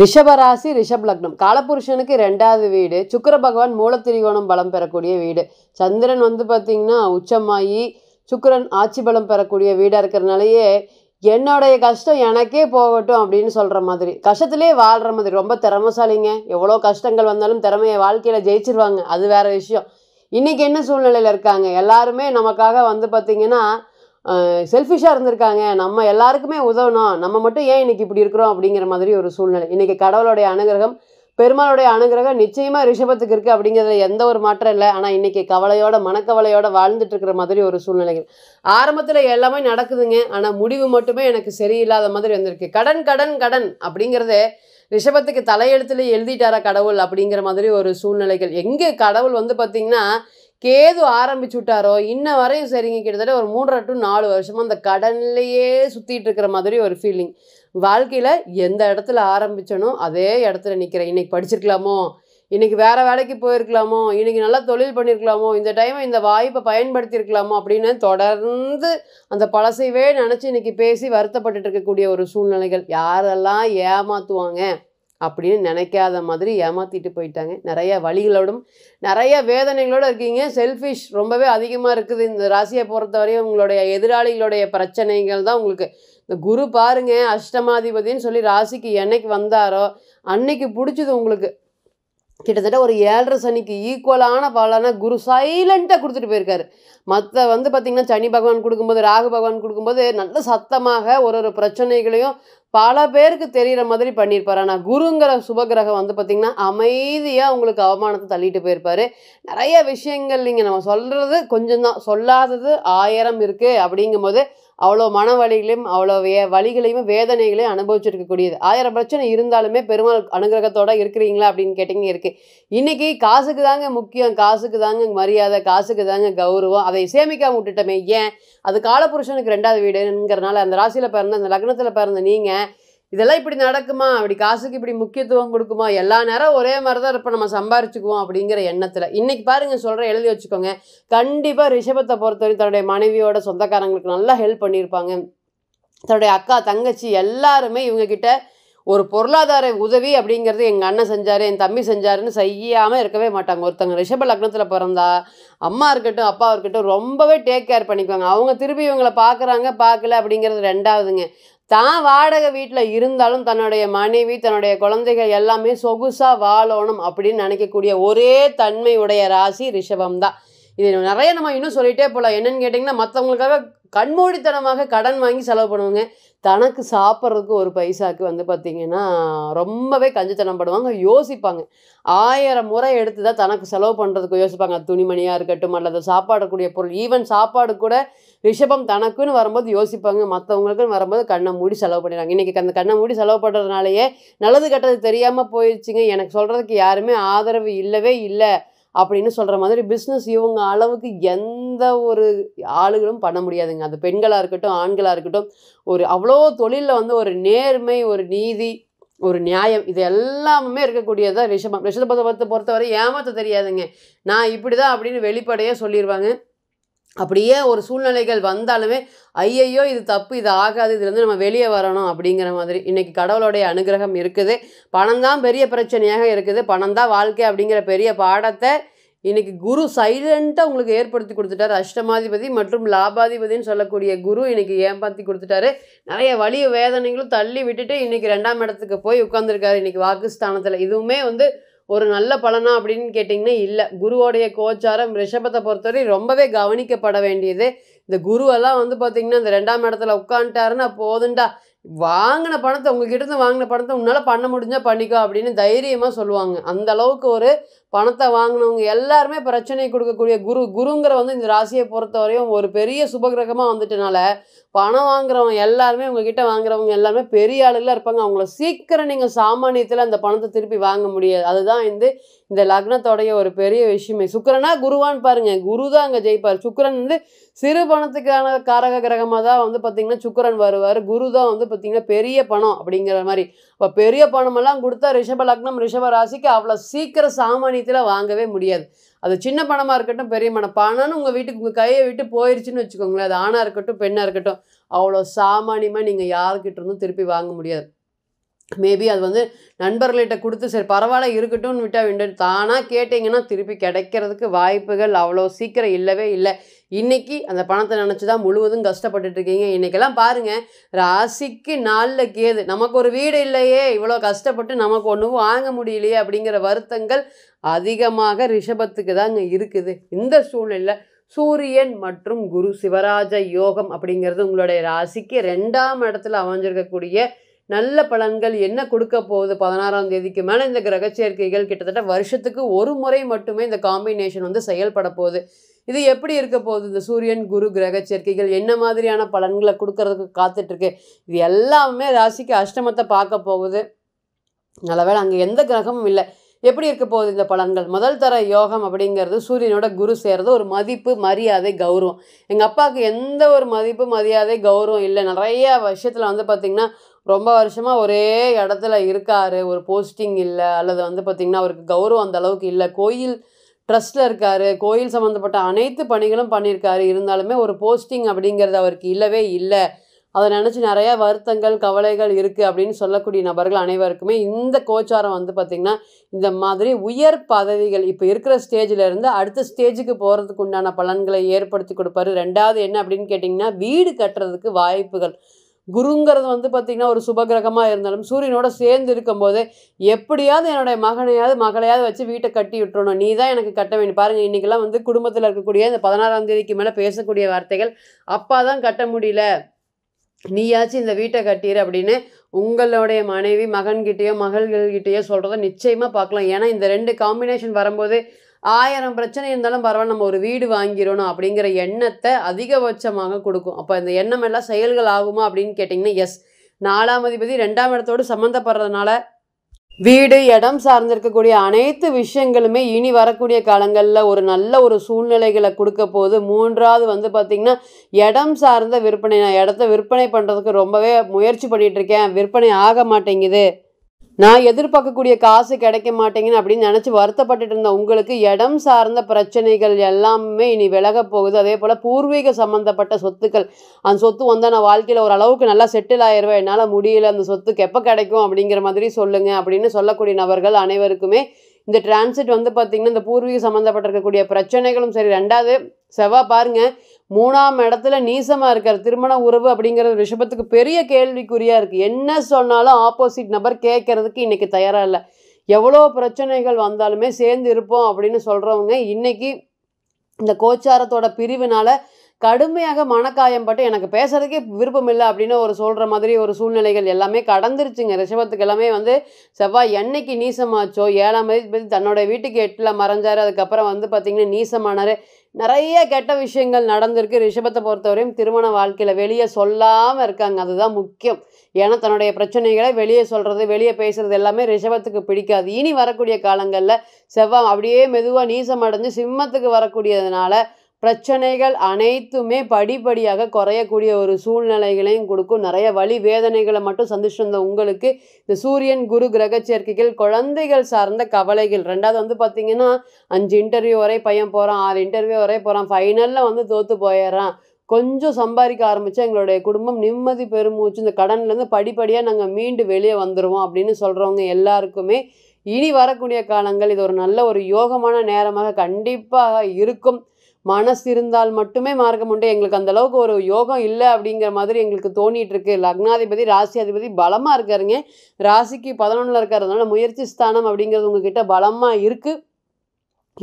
ரிஷபராசி ரிஷப் லக்னம் காலபுருஷனுக்கு 2வது வீடு. சுக்கிர பகவான் மூலத்திரிகோணம் பலம் பெறக்கூடிய வீடு. சந்திரன் பார்த்தீங்கன்னா உச்சமாயி சுக்கிரன் ஆட்சி பலம் பெறக்கூடிய வீடாக இருக்கிறனாலேயே என்னுடைய கஷ்டம் எனக்கே போகட்டும் அப்படின்னு சொல்கிற மாதிரி, கஷ்டத்திலே வாழ்கிற மாதிரி. ரொம்ப திறமைசாலிங்க. எவ்வளோ கஷ்டங்கள் வந்தாலும் திறமையை வாழ்க்கையில் ஜெயிச்சிருவாங்க. அது வேற விஷயம். இன்றைக்கி என்ன சூழ்நிலையில் இருக்காங்க, எல்லாருமே நமக்காக பார்த்திங்கன்னா செல்ஃபிஷாக இருந்திருக்காங்க. நம்ம எல்லாருக்குமே உதவணும், நம்ம மட்டும் ஏன் இன்றைக்கி இப்படி இருக்கிறோம் அப்படிங்கிற மாதிரி ஒரு சூழ்நிலை. இன்றைக்கி கடவுளுடைய அனுகிரகம், பெருமாளுடைய அனுகிரகம் நிச்சயமாக ரிஷபத்துக்கு இருக்குது அப்படிங்கிறதுல எந்த ஒரு மாற்றம் இல்லை. ஆனால் இன்றைக்கி கவலையோட மனக்கவலையோடு வாழ்ந்துட்டு இருக்கிற மாதிரி ஒரு சூழ்நிலைகள். ஆரம்பத்தில் எல்லாமே நடக்குதுங்க, ஆனால் முடிவு மட்டுமே எனக்கு சரியில்லாத மாதிரி வந்திருக்கு. கடன் கடன் கடன் அப்படிங்கிறது ரிஷபத்துக்கு தலையெழுத்துல எழுதிட்டாரா கடவுள் அப்படிங்கிற மாதிரி ஒரு சூழ்நிலைகள். எங்கே கடவுள் பார்த்திங்கன்னா கேது ஆரம்பிச்சு விட்டாரோ இன்ன வரையும் சரிங்க, கிட்டத்தட்ட ஒரு 3 to 4 வருஷமாக அந்த கடன்லையே சுற்றிட்டு இருக்கிற மாதிரி ஒரு ஃபீலிங். வாழ்க்கையில் எந்த இடத்துல ஆரம்பிச்சனோ அதே இடத்துல நிற்கிறேன். இன்றைக்கி படிச்சிருக்கலாமோ, இன்றைக்கி வேறு வேலைக்கு போயிருக்கலாமோ, இன்றைக்கி நல்லா தொழில் பண்ணியிருக்கலாமோ, இந்த டைமை இந்த வாய்ப்பை பயன்படுத்தியிருக்கலாமோ அப்படின்னு தொடர்ந்து அந்த பழசைவே நினச்சி இன்றைக்கி பேசி வருத்தப்பட்டு இருக்கக்கூடிய ஒரு சூழ்நிலைகள். யாரெல்லாம் ஏமாற்றுவாங்க அப்படின்னு நினைக்காத மாதிரி ஏமாற்றிட்டு போயிட்டாங்க. நிறைய வழிகளோடும் நிறைய வேதனைகளோடு இருக்கீங்க. செல்ஃபிஷ் ரொம்பவே அதிகமாக இருக்குது இந்த ராசியை பொறுத்தவரையும். உங்களுடைய எதிராளிகளுடைய பிரச்சனைகள் தான் உங்களுக்கு. இந்த குரு பாருங்கள், அஷ்டமாதிபதினு சொல்லி ராசிக்கு என்னைக்கு வந்தாரோ அன்னைக்கு பிடிச்சது உங்களுக்கு. கிட்டத்தட்ட ஒரு 7.5 சனிக்கு ஈக்குவலான பலனை குரு சைலண்ட்டாக கொடுத்துட்டு போயிருக்காரு. மற்ற பார்த்திங்கன்னா சனி பகவான் கொடுக்கும்போது, ராகு பகவான் கொடுக்கும்போது நல்ல சத்தமாக ஒரு பிரச்சனைகளையும் பல பேருக்கு தெரிகிற மாதிரி பண்ணியிருப்பார். ஆனால் குருங்கிற சுபகிரகம் பார்த்திங்கன்னா அமைதியாக உங்களுக்கு அவமானத்தை தள்ளிட்டு போயிருப்பார். நிறைய விஷயங்கள் நீங்கள் நம்ம சொல்கிறது கொஞ்சம் தான், சொல்லாதது 1000 இருக்குது. அப்படிங்கும்போது அவ்வளோ மன வலிகளையும் அவ்வளோ வலிகளையும் வேதனைகளையும் அனுபவிச்சுருக்கக்கூடியது. 1000 பிரச்சனை இருந்தாலுமே பெருமாள் அனுகிரகத்தோடு இருக்கிறீங்களா அப்படின்னு கேட்டிங்கன்னா இருக்குது. இன்றைக்கி காசுக்கு தாங்க முக்கியம், காசுக்கு தாங்க மரியாதை, காசுக்கு தாங்க கௌரவம். அதை சேமிக்காமல் விட்டுட்டோமே ஏன்? அது காலபுருஷனுக்கு 2வது வீடுங்கிறனால அந்த ராசியில் பிறந்த அந்த லக்னத்தில் பிறந்த நீங்கள் இதெல்லாம் இப்படி நடக்குமா, அப்படி காசுக்கு இப்படி முக்கியத்துவம் கொடுக்குமா, எல்லா நேரம் ஒரே மாதிரி தான் இருப்போம், நம்ம சம்பாரிச்சுக்குவோம் அப்படிங்கிற எண்ணத்தில். இன்றைக்கி பாருங்கள் சொல்கிறேன், எழுதி வச்சுக்கோங்க. கண்டிப்பாக ரிஷபத்தை பொறுத்தவரை தன்னுடைய மனைவியோட சொந்தக்காரங்களுக்கு நல்லா ஹெல்ப் பண்ணியிருப்பாங்க. தன்னுடைய அக்கா தங்கச்சி எல்லாருமே இவங்கக்கிட்ட ஒரு பொருளாதார உதவி அப்படிங்கிறது எங்கள் அண்ணன் செஞ்சார், என் தம்பி செஞ்சாருன்னு செய்யாமல் இருக்கவே மாட்டாங்க. ஒருத்தங்க ரிஷப லக்னத்தில் பிறந்தா அம்மா இருக்கட்டும் அப்பா இருக்கட்டும் ரொம்பவே டேக் கேர் பண்ணிக்குவாங்க. அவங்க திருப்பி இவங்களை பார்க்குறாங்க பார்க்கல அப்படிங்கிறது 2வதுங்க. தான் வாடகை வீட்டில் இருந்தாலும் தன்னுடைய மனைவி தன்னுடைய குழந்தைகள் எல்லாமே சொகுசாக வாழணும் அப்படின்னு நினைக்கக்கூடிய ஒரே தன்மை உடைய ராசி ரிஷபம் தான். இது நிறைய நம்ம இன்னும் சொல்லிகிட்டே போகலாம். என்னென்னு கேட்டிங்கன்னா, மற்றவங்களுக்காக கண்மூடித்தனமாக கடன் வாங்கி செலவு பண்ணுவாங்க. தனக்கு சாப்பிட்றதுக்கு ஒரு பைசாவுக்கு பார்த்திங்கன்னா ரொம்பவே கஞ்சித்தனம் படுவாங்க, யோசிப்பாங்க. 1000 முறை எடுத்து தான் தனக்கு செலவு பண்ணுறதுக்கு யோசிப்பாங்க. துணிமணியாக இருக்கட்டும் அல்லது சாப்பாடக்கூடிய பொருள், ஈவன் சாப்பாடு கூட ரிஷபம் தனக்குன்னு வரும்போது யோசிப்பாங்க, மற்றவங்களுக்குன்னு வரும்போது கண்ணை மூடி செலவு பண்ணிடுறாங்க. இன்றைக்கி அந்த கண்ணை மூடி செலவு பண்ணுறதுனாலேயே நல்லது கெட்டது தெரியாமல் போயிடுச்சுங்க. எனக்கு சொல்கிறதுக்கு யாருமே ஆதரவு இல்லவே இல்லை அப்படின்னு சொல்கிற மாதிரி பிஸ்னஸ் இவங்க அளவுக்கு எந்த ஒரு ஆளுகளும் பண்ண முடியாதுங்க. அது பெண்களாக இருக்கட்டும் ஆண்களாக இருக்கட்டும், ஒரு அவ்வளோ தொழிலில் ஒரு நேர்மை, ஒரு நீதி, ஒரு நியாயம், இது எல்லாமே இருக்கக்கூடியதான் ரிஷபம். ரிஷபத்தை பொறுத்தவரை ஏமாற்ற தெரியாதுங்க. நான் இப்படி தான் அப்படின்னு வெளிப்படையாக சொல்லிடுவாங்க. அப்படியே ஒரு சூழ்நிலைகள் வந்தாலுமே ஐயையோ இது தப்பு, இது ஆகாது, இதுலேருந்து நம்ம வெளியே வரணும் அப்படிங்கிற மாதிரி. இன்றைக்கி கடவுளுடைய அனுகிரகம் இருக்குது. பணம் தான் பெரிய பிரச்சனையாக இருக்குது. பணம் தான் வாழ்க்கை அப்படிங்கிற பெரிய பாடத்தை இன்றைக்கி குரு சைலண்ட்டாக உங்களுக்கு ஏற்படுத்தி கொடுத்துட்டாரு. அஷ்டமாதிபதி மற்றும் லாபாதிபதினு சொல்லக்கூடிய குரு இன்றைக்கி ஏமாற்றி கொடுத்துட்டாரு. நிறைய வலி வேதனைகளும் தள்ளி விட்டுட்டு இன்றைக்கி 2ஆம் இடத்துக்கு போய் உட்காந்துருக்காரு. இன்றைக்கி வாக்குஸ்தானத்தில். இதுவுமே ஒரு நல்ல பலனா அப்படின்னு கேட்டிங்கன்னா இல்லை. குருவோடைய கோச்சாரம் ரிஷபத்தை பொறுத்தவரை ரொம்பவே கவனிக்கப்பட வேண்டியது. இந்த குருவெல்லாம் பார்த்திங்கன்னா இந்த 2ஆம் இடத்துல உட்காந்துட்டாருன்னா போதுண்டா, வாங்கின பணத்தை உங்ககிட்ட வாங்கின பணத்தை உன்னால் பண்ண முடிஞ்சால் பண்ணிக்கோ அப்படின்னு தைரியமாக சொல்லுவாங்க. அந்த அளவுக்கு ஒரு பணத்தை வாங்கினவங்க எல்லாருமே பிரச்சனை கொடுக்கக்கூடிய குருங்கிற இந்த ராசியை பொறுத்தவரையும் ஒரு பெரிய சுபகிரகமாக வந்துட்டனால பணம் வாங்குறவங்க எல்லாருமே உங்ககிட்ட வாங்குறவங்க எல்லாருமே பெரிய ஆளுகளாக இருப்பாங்க. அவங்கள சீக்கிரம் நீங்கள் சாமானியத்தில் அந்த பணத்தை திருப்பி வாங்க முடியாது. அதுதான் இந்த லக்னத்தோடைய ஒரு பெரிய விஷயமே. சுக்கிரனா குருவான்னு பாருங்கள், குரு தான் அங்கே ஜெயிப்பார். சுக்கிரன் சிறு பணத்துக்கான காரக கிரகமாக தான் பார்த்திங்கன்னா சுக்கிரன் வருவார். குரு தான் பார்த்திங்கன்னா பெரிய பணம் அப்படிங்கிற மாதிரி. இப்போ பெரிய பணமெல்லாம் கொடுத்தா ரிஷப லக்னம் ரிஷப ராசிக்கு அவ்வளோ சீக்கிரம் சாமானியத்தில் வாங்கவே முடியாது. அது சின்ன பணமாக இருக்கட்டும் பெரிய பணம்னு உங்கள் வீட்டுக்கு உங்கள் கையை விட்டு போயிடுச்சுன்னு வச்சுக்கோங்களேன், அது ஆணாக இருக்கட்டும் பெண்ணாக இருக்கட்டும், அவ்வளோ சாமானியமாக நீங்கள் யாருக்கிட்ட இருந்தும் திருப்பி வாங்க முடியாது. மேபி அது வந்து நண்பர்கள்கிட்ட கொடுத்து சரி பரவாயில்ல இருக்கட்டும்னு விட்டா வேண்டும். தானாக கேட்டிங்கன்னா திருப்பி கிடைக்கிறதுக்கு வாய்ப்புகள் அவ்வளோ சீக்கிரம் இல்லவே இல்லை. இன்றைக்கி அந்த பணத்தை நினச்சி தான் முழுவதும் கஷ்டப்பட்டுட்ருக்கீங்க. இன்றைக்கெல்லாம் பாருங்கள், ராசிக்கு 4ல் கேது. நமக்கு ஒரு வீடு இல்லையே, இவ்வளோ கஷ்டப்பட்டு நமக்கு ஒன்றும் வாங்க முடியலையே அப்படிங்கிற வருத்தங்கள் அதிகமாக ரிஷபத்துக்கு தாங்க இருக்குது. இந்த சூழ்நிலையில் சூரியன் மற்றும் குரு சிவராஜ யோகம் அப்படிங்கிறது உங்களுடைய ராசிக்கு 2ஆம் இடத்துல அமைஞ்சிருக்கக்கூடிய நல்ல பலன்கள் என்ன கொடுக்க போகுது. 16ஆம் தேதிக்கு மேலே இந்த கிரக சேர்க்கைகள் கிட்டத்தட்ட வருஷத்துக்கு ஒரு முறை மட்டுமே இந்த காம்பினேஷன் வந்து செயல்பட போகுது. இது எப்படி இருக்க போகுது? இந்த சூரியன் குரு கிரக சேர்க்கைகள் என்ன மாதிரியான பலன்களை கொடுக்கறதுக்கு காத்துட்ருக்கு? இது எல்லாமே ராசிக்கு அஷ்டமத்தை பார்க்க போகுது. நல்லவேளை அங்கே எந்த கிரகமும் இல்லை. எப்படி இருக்க போகுது இந்த பலன்கள்? முதல் தர யோகம் அப்படிங்கிறது சூரியனோட குரு சேர்றது ஒரு மதிப்பு, மரியாதை, கௌரவம். எங்கள் அப்பாவுக்கு எந்த ஒரு மதிப்பு, மரியாதை, கௌரவம் இல்லை. நிறைய விஷயத்தில் வந்து பார்த்திங்கன்னா ரொம்ப வருஷமாக ஒரே இடத்துல இருக்கார், ஒரு போஸ்டிங் இல்லை, அல்லது வந்து பார்த்திங்கன்னா அவருக்கு கௌரவம் அந்த அளவுக்கு இல்லை. கோயில் ட்ரஸ்ட்டில் இருக்கார், கோயில் சம்மந்தப்பட்ட அனைத்து பணிகளும் பண்ணியிருக்காரு, இருந்தாலுமே ஒரு போஸ்டிங் அப்படிங்கிறது அவருக்கு இல்லவே இல்லை. அதை நினச்சி நிறையா வருத்தங்கள், கவலைகள் இருக்குது அப்படின்னு சொல்லக்கூடிய நபர்கள் அனைவருக்குமே இந்த கோச்சாரம் வந்து பார்த்திங்கன்னா இந்த மாதிரி உயர் பதவிகள் இப்போ இருக்கிற ஸ்டேஜிலேருந்து அடுத்த ஸ்டேஜுக்கு போகிறதுக்கு உண்டான பலன்களை ஏற்படுத்தி கொடுப்பாரு. 2வது என்ன அப்படின்னு கேட்டிங்கன்னா, வீடு கட்டுறதுக்கு வாய்ப்புகள். குருங்கிறது வந்து பார்த்திங்கன்னா ஒரு சுபகிரகமாக இருந்தாலும் சூரியனோட சேர்ந்து இருக்கும்போது எப்படியாவது என்னுடைய மகனையாவது மகளையாவது வச்சு வீட்டை கட்டி விட்டுறணும், நீ தான் எனக்கு கட்ட வேண்டும். பாருங்கள், இன்றைக்கெல்லாம் வந்து குடும்பத்தில் இருக்கக்கூடிய இந்த 16ஆம் தேதிக்கு மேலே பேசக்கூடிய வார்த்தைகள், அப்பா தான் கட்ட முடியல, நீயாச்சும் இந்த வீட்டை கட்டிடு அப்படின்னு உங்களுடைய மனைவி மகன்கிட்டயோ மகள்கள்கிட்டயோ சொல்கிறத நிச்சயமாக பார்க்கலாம். ஏன்னா இந்த 2 காம்பினேஷன் வரும்போது 1000 பிரச்சனை இருந்தாலும் பரவாயில்ல, நம்ம ஒரு வீடு வாங்கிடணும் அப்படிங்கிற எண்ணத்தை அதிகபட்சமாக கொடுக்கும். அப்போ இந்த எண்ணம் எல்லாம் செயல்கள் ஆகுமா அப்படின்னு கேட்டிங்கன்னா எஸ். 4ஆம் அதிபதி 2ஆம் இடத்தோடு சம்மந்தப்படுறதுனால வீடு, இடம் சார்ந்திருக்கக்கூடிய அனைத்து விஷயங்களுமே இனி வரக்கூடிய காலங்களில் ஒரு நல்ல ஒரு சூழ்நிலைகளை கொடுக்க போகுது. 3வது வந்து பார்த்திங்கன்னா இடம் சார்ந்த விற்பனை. நான் இடத்த விற்பனை பண்ணுறதுக்கு ரொம்பவே முயற்சி பண்ணிகிட்ருக்கேன், விற்பனை ஆக மாட்டேங்குது, நான் எதிர்பார்க்கக்கூடிய காசு கிடைக்க மாட்டேங்குன்னு அப்படின்னு நினச்சி வருத்தப்பட்டுட்டு இருந்த உங்களுக்கு இடம் சார்ந்த பிரச்சனைகள் எல்லாமே இனி விலக போகுது. அதே போல் பூர்வீக சம்மந்தப்பட்ட சொத்துக்கள், அந்த சொத்து வந்தால் நான் வாழ்க்கையில் ஓரளவுக்கு நல்லா செட்டில் ஆயிடுவேன், என்னால் முடியல, அந்த சொத்துக்கு எப்போ கிடைக்கும் அப்படிங்கிற மாதிரி சொல்லுங்கள் அப்படின்னு சொல்லக்கூடிய நபர்கள் அனைவருக்குமே இந்த டிரான்சிட் வந்து பார்த்திங்கன்னா இந்த பூர்வீக சம்மந்தப்பட்டிருக்கக்கூடிய பிரச்சனைகளும் சரி. 2வது செவ்வாய் பாருங்கள் 3ஆம் இடத்துல நீசமாக இருக்கார். திருமண உறவு அப்படிங்கிறது ரிஷபத்துக்கு பெரிய கேள்விக்குறியாக இருக்குது. என்ன சொன்னாலும் ஆப்போசிட் நபர் கேட்கறதுக்கு இன்றைக்கி தயாராக இல்லை. எவ்வளோ பிரச்சனைகள் வந்தாலுமே சேர்ந்து இருப்போம் அப்படின்னு சொல்கிறவங்க இன்றைக்கி இந்த கோச்சாரத்தோட பிரிவினால் கடுமையாக மனக்காயம் பட்டு எனக்கு பேசுறதுக்கே விருப்பம் இல்லை அப்படின்னு ஒரு சொல்கிற மாதிரி ஒரு சூழ்நிலைகள் எல்லாமே கடந்துருச்சுங்க. ரிஷபத்துக்கு எல்லாமே வந்து செவ்வாய் என்னைக்கு நீசமாச்சோ 7ஆம் தேதி தன்னோட வீட்டுக்கு 8ல் மறைஞ்சார், அதுக்கப்புறம் வந்து பார்த்திங்கன்னா நீசமானார். நிறைய கெட்ட விஷயங்கள் நடந்திருக்கு. ரிஷபத்தை பொறுத்தவரையும் திருமண வாழ்க்கையில் வெளியே சொல்லாமல் இருக்காங்க, அதுதான் முக்கியம். ஏன்னா தன்னுடைய பிரச்சனைகளை வெளியே சொல்கிறது, வெளியே பேசுகிறது எல்லாமே ரிஷபத்துக்கு பிடிக்காது. இனி வரக்கூடிய காலங்களில் செவ்வாய் அப்படியே மெதுவாக நீசம் அடைஞ்சு சிம்மத்துக்கு வரக்கூடியதுனால பிரச்சனைகள் அனைத்துமே படிப்படியாக குறையக்கூடிய ஒரு சூழ்நிலைகளையும் கொடுக்கும். நிறைய வலி வேதனைகளை மட்டும் சந்திச்சுட்டு இருந்த உங்களுக்கு இந்த சூரியன் குரு கிரக சேர்க்கைகள் குழந்தைகள் சார்ந்த கவலைகள். 2வது வந்து பார்த்திங்கன்னா 5 இன்டர்வியூ வரை பையன் போகிறான், 6 இன்டர்வியூ வரை போகிறான், ஃபைனலில் வந்து தோற்று போயிடுறான், கொஞ்சம் சம்பாதிக்க ஆரம்பித்தா எங்களுடைய குடும்பம் நிம்மதி பெருமூச்சு, இந்த கடன்லேருந்து படிப்படியாக நாங்கள் மீண்டு வெளியே வந்துடுவோம் அப்படின்னு சொல்கிறவங்க எல்லாருக்குமே இனி வரக்கூடிய காலங்கள் இது ஒரு நல்ல ஒரு யோகமான நேரமாக கண்டிப்பாக இருக்கும். மனசு இருந்தால் மட்டுமே மார்க்கம் உண்டு. எங்களுக்கு அந்தளவுக்கு ஒரு யோகம் இல்லை அப்படிங்கிற மாதிரி எங்களுக்கு தோணிகிட்டு இருக்கு. லக்னாதிபதி ராசியாதிபதி பலமாக இருக்காருங்க, ராசிக்கு 11ல் இருக்கிறதுனால முயற்சி ஸ்தானம் அப்படிங்கிறது உங்ககிட்ட பலமாக இருக்குது.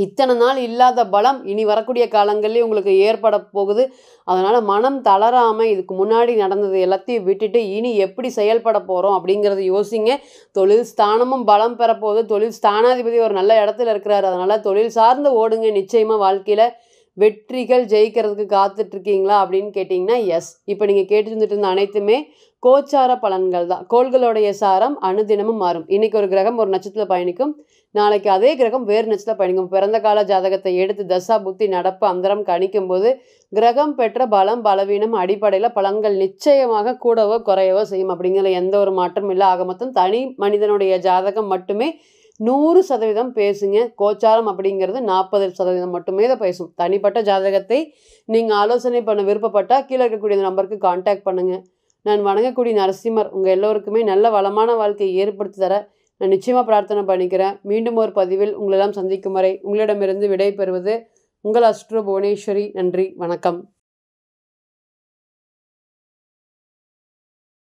இத்தனை நாள் இல்லாத பலம் இனி வரக்கூடிய காலங்கள்லேயே உங்களுக்கு ஏற்பட போகுது. அதனால் மனம் தளராமல் இதுக்கு முன்னாடி நடந்தது எல்லாத்தையும் விட்டுட்டு இனி எப்படி செயல்பட போகிறோம் அப்படிங்கிறத யோசிங்க. தொழில் ஸ்தானமும் பலம் பெறப்போகுது. தொழில் ஸ்தானாதிபதி ஒரு நல்ல இடத்துல இருக்கிறாரு. அதனால் தொழில் சார்ந்து ஓடுங்க. நிச்சயமாக வாழ்க்கையில் வெற்றிகள் ஜெயிக்கிறதுக்கு காத்துட்ருக்கீங்களா அப்படின்னு கேட்டிங்கன்னா எஸ். இப்போ நீங்கள் கேட்டுருந்துட்டு இருந்த அனைத்துமே கோச்சார பலன்கள் தான். கோள்களுடைய சாரம் அனுதினமும் மாறும். இன்றைக்கி ஒரு கிரகம் ஒரு நட்சத்திரத்தில் பயணிக்கும், நாளைக்கு அதே கிரகம் வேறு நட்சத்திரத்தில் பயணிக்கும். பிறந்த கால ஜாதகத்தை எடுத்து தசா புத்தி நடப்பு அந்தரம் கணிக்கும் போது கிரகம் பெற்ற பலம் பலவீனம் அடிப்படையில் பலன்கள் நிச்சயமாக கூடவோ குறையவோ செய்யும். அப்படிங்கிற எந்த ஒரு மாற்றமும் இல்லை. ஆக மொத்தம் தனி மனிதனுடைய ஜாதகம் மட்டுமே 100% பேசுங்க. கோச்சாரம் அப்படிங்கிறது 40% மட்டுமே தான் பேசும். தனிப்பட்ட ஜாதகத்தை நீங்கள் ஆலோசனை பண்ண விருப்பப்பட்டால் கீழே இருக்கக்கூடிய நம்பருக்கு கான்டாக்ட் பண்ணுங்கள். நான் வணங்கக்கூடிய நரசிம்மர் உங்கள் எல்லோருக்குமே நல்ல வளமான வாழ்க்கையை ஏற்படுத்தி தர நான் நிச்சயமாக பிரார்த்தனை பண்ணிக்கிறேன். மீண்டும் ஒரு பதிவில் உங்களெல்லாம் சந்திக்கும் வரை உங்களிடமிருந்து விடை பெறுவது உங்கள் அஸ்ட்ரோ புவனேஸ்வரி. நன்றி, வணக்கம்.